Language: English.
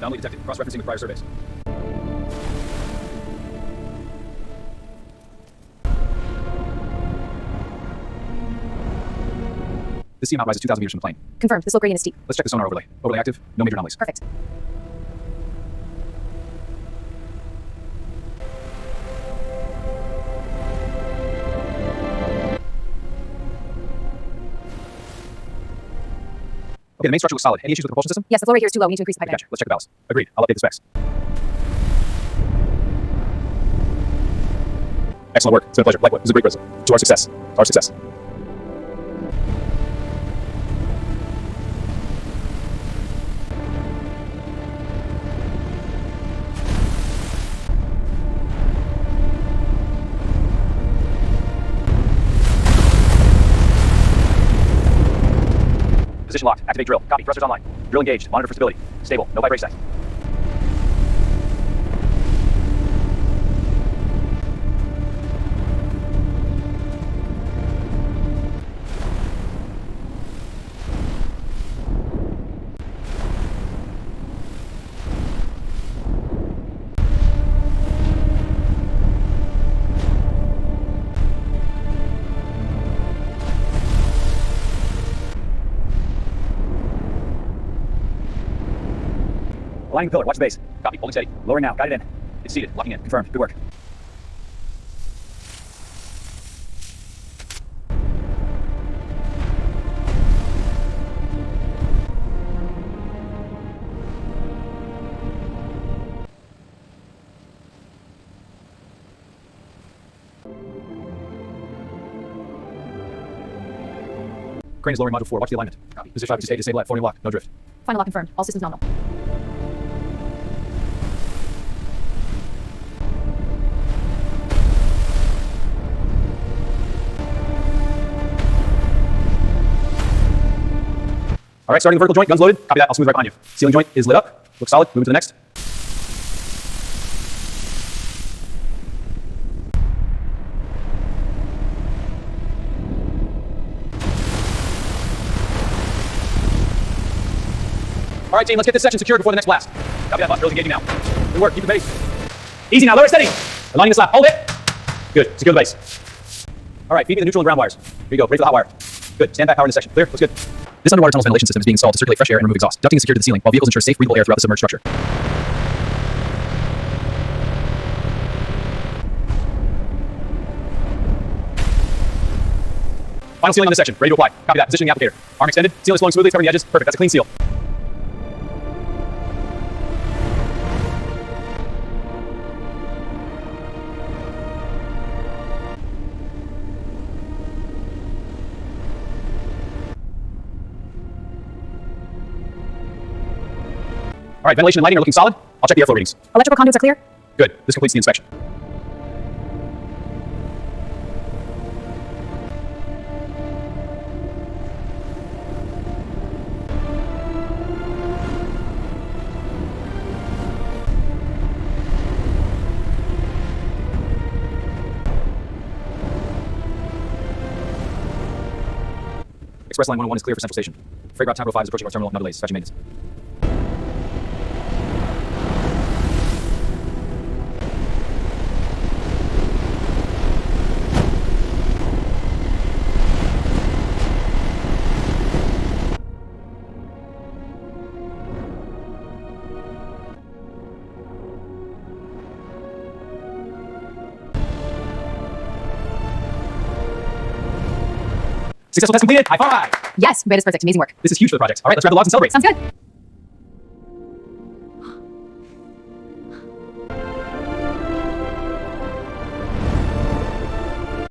Anomaly detected. Cross-referencing with prior surveys. The sea amount rises 2,000 meters from the plane. Confirmed. The slope gradient is steep. Let's check the sonar overlay. Overlay active. No major anomalies. Perfect. Okay, the main structure looks solid. Any issues with the propulsion system? Yes, the flow rate here is too low. We need to increase the pipe Gotcha. diameter. Let's check the ballast. Agreed. I'll update the specs. Excellent work. It's been a pleasure. Likewise. It was a great visit. To our success. To our success. Position locked. Activate drill. Copy. Thrusters online. Drill engaged. Monitor for stability. Stable. No vibration. Aligning the pillar. Watch the base. Copy. Holding steady. Lowering now. Guided in. It's seated. Locking in. Confirmed. Good work. Crane is lowering module 4. Watch the alignment. Copy. Position 5 to stay disable at forming lock. No drift. Final lock confirmed. All systems nominal. All right, starting the vertical joint. Guns loaded. Copy that. I'll smooth right behind you. Ceiling joint is lit up. Looks solid. Moving to the next. All right, team, let's get this section secured before the next blast. Copy that, boss. Drills engaging now. Good work. Keep the base. Easy now. Lower steady. Aligning the slab. Hold it. Good. Secure the base. All right, feed me the neutral and ground wires. Here you go. Ready for the hot wire. Good. Stand back power in this section. Clear. Looks good. This underwater tunnel's ventilation system is being installed to circulate fresh air and remove exhaust. Ducting is secured to the ceiling, while vehicles ensure safe, breathable air throughout the submerged structure. Final sealing on this section. Ready to apply. Copy that. Positioning the applicator. Arm extended. Seal is flowing smoothly. It's covering the edges. Perfect. That's a clean seal. All right, ventilation and lighting are looking solid. I'll check the airflow readings. Electrical conduits are clear. Good. This completes the inspection. Express line 101 is clear for Central Station. Freight route Town 5 is approaching our terminal. No delays. Fetching maintenance. Successful test completed. High five. Yes, Beta is perfect. Amazing work. This is huge for the project. All right, let's grab the logs and celebrate. Sounds good.